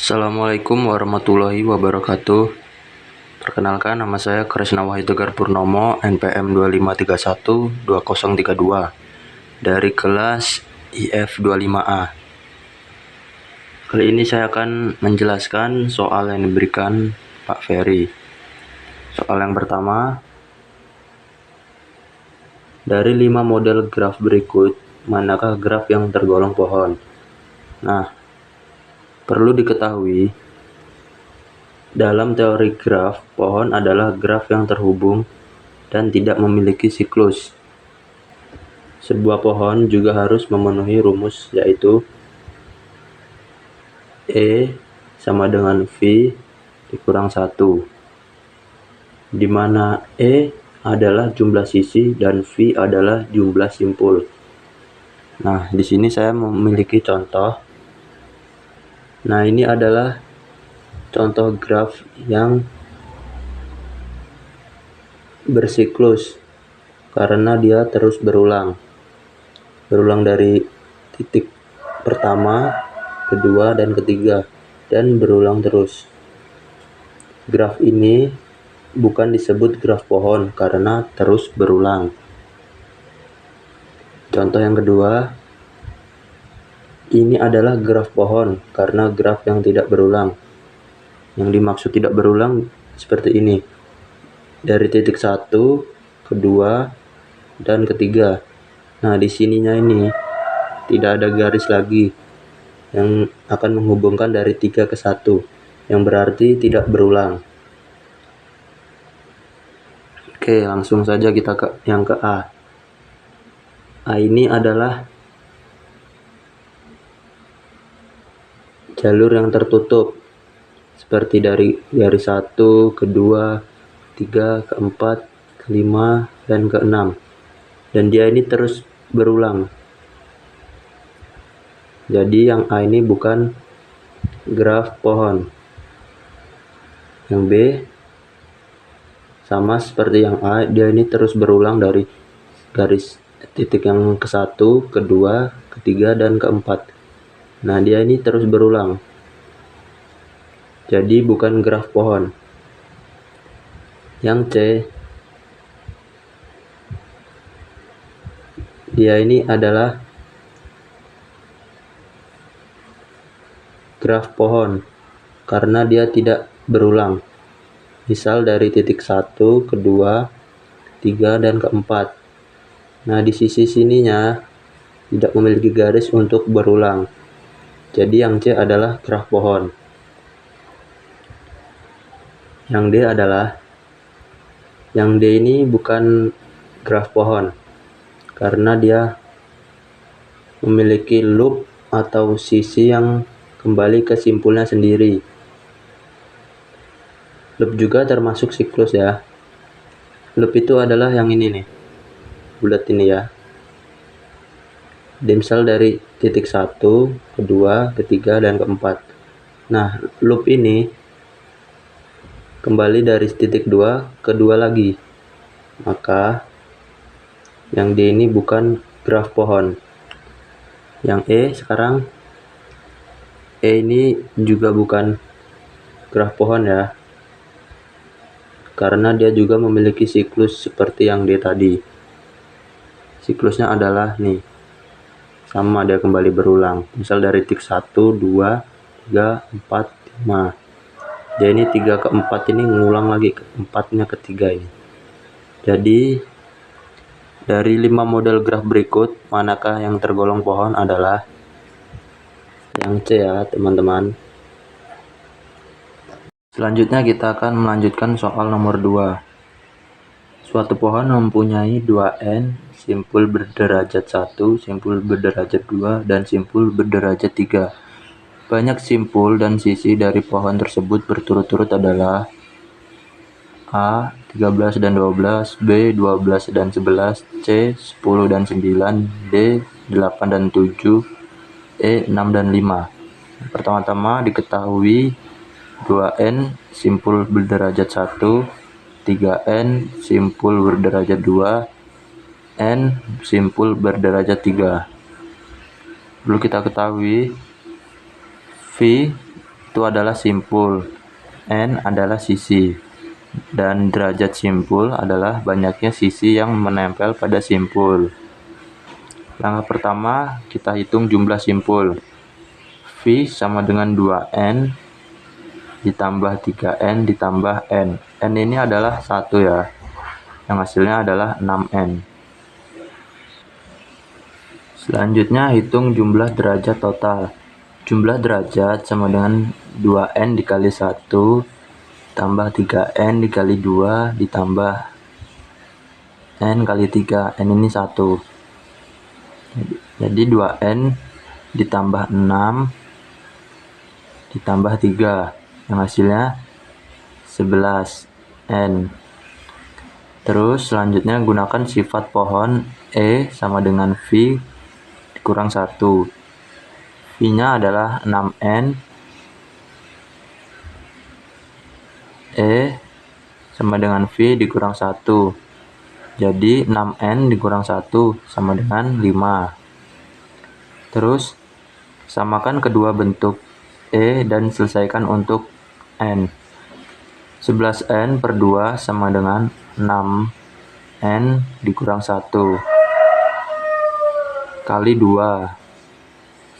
Assalamualaikum warahmatullahi wabarakatuh. Perkenalkan, nama saya Kresna Wahitegar Purnomo, NPM 25312032 dari kelas IF25A. Kali ini saya akan menjelaskan soal yang diberikan Pak Ferry. Soal yang pertama, dari 5 model graf berikut, manakah graf yang tergolong pohon? Nah, perlu diketahui, dalam teori graf, pohon adalah graf yang terhubung dan tidak memiliki siklus. Sebuah pohon juga harus memenuhi rumus, yaitu E sama dengan V dikurang 1, di mana E adalah jumlah sisi dan V adalah jumlah simpul. Nah, di sini saya memiliki contoh. Nah, ini adalah contoh graf yang bersiklus karena dia terus berulang dari titik pertama, kedua, dan ketiga, dan berulang terus. Graf ini bukan disebut graf pohon karena terus berulang. Contoh yang kedua, ini adalah graf pohon karena graf yang tidak berulang. Yang dimaksud tidak berulang seperti ini. Dari titik 1, kedua, dan ketiga. Nah, di sininya ini tidak ada garis lagi yang akan menghubungkan dari 3 ke 1, yang berarti tidak berulang. Oke, langsung saja kita ke yang ke A. A ini adalah jalur yang tertutup, seperti dari garis 1, kedua, 3, keempat, kelima, dan keenam. Dan dia ini terus berulang. Jadi yang A ini bukan graf pohon. Yang B sama seperti yang A, dia ini terus berulang dari garis titik yang ke-1, kedua, ketiga, dan keempat. Nah, dia ini terus berulang. Jadi bukan graf pohon. Yang C, dia ini adalah graf pohon karena dia tidak berulang. Misal dari titik 1, kedua, 3, dan keempat. Nah, di sisi sininya tidak memiliki garis untuk berulang. Jadi yang C adalah graf pohon. Yang D ini bukan graf pohon karena dia memiliki loop atau sisi yang kembali ke simpulnya sendiri. Loop juga termasuk siklus ya. Loop itu adalah yang ini nih, bulat ini ya. Misal dari titik 1, kedua, ketiga, dan keempat. Nah, loop ini kembali dari titik 2 ke 2 lagi. Maka yang D ini bukan graf pohon. Yang E sekarang, E ini juga bukan graf pohon ya, karena dia juga memiliki siklus seperti yang D tadi. Siklusnya adalah nih, sama, dia kembali berulang. Misal dari titik 1, 2, 3, 4, 5. Dia ini 3 ke 4 ini ngulang lagi ke 4-nya ke 3 ini. Jadi dari 5 model graf berikut, manakah yang tergolong pohon adalah yang C ya, teman-teman. Selanjutnya kita akan melanjutkan soal nomor 2. Suatu pohon mempunyai 2N, simpul berderajat 1, simpul berderajat 2, dan simpul berderajat 3. Banyak simpul dan sisi dari pohon tersebut berturut-turut adalah A. 13 dan 12, B. 12 dan 11, C. 10 dan 9, D. 8 dan 7, E. 6 dan 5. Pertama-tama diketahui 2N simpul berderajat 1, 3N simpul berderajat 2, N simpul berderajat 3. Perlu kita ketahui V itu adalah simpul, N adalah sisi, dan derajat simpul adalah banyaknya sisi yang menempel pada simpul. Langkah pertama, kita hitung jumlah simpul. V sama dengan 2N ditambah 3N ditambah N. N ini adalah 1 ya, yang hasilnya adalah 6N. Selanjutnya, hitung jumlah derajat total. Jumlah derajat sama dengan 2N dikali 1 tambah 3N dikali 2 ditambah N kali 3. N ini 1. Jadi 2N ditambah 6 ditambah 3. Yang hasilnya 11N. Terus selanjutnya gunakan sifat pohon E sama dengan V dikurang 1. V-nya adalah 6N, E sama dengan V dikurang 1. Jadi 6N dikurang 1 sama dengan 5. Terus samakan kedua bentuk E dan selesaikan untuk N. 11N per 2 sama dengan 6N dikurang 1 kali 2.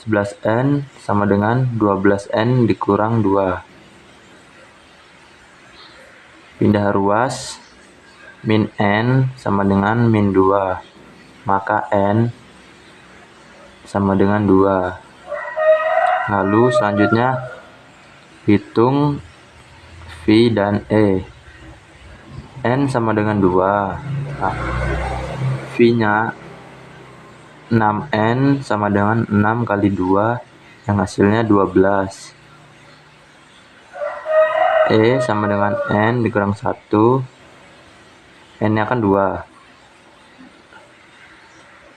11N sama dengan 12N dikurang 2. Pindah ruas, min N sama dengan min 2. Maka N sama dengan 2. Lalu selanjutnya hitung V dan E. N sama dengan 2. Nah, V-nya 6N sama dengan 6 kali 2, yang hasilnya 12. E sama dengan N dikurang 1. N-nya kan 2.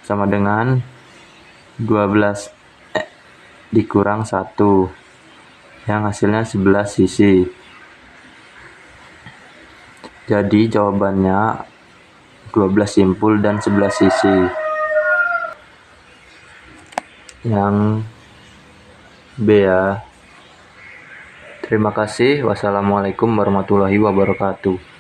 Sama dengan 12 dikurang 1, yang hasilnya 11 sisi. Jadi jawabannya 12 simpul dan 11 sisi. Yang B ya. Terima kasih. Wassalamualaikum warahmatullahi wabarakatuh.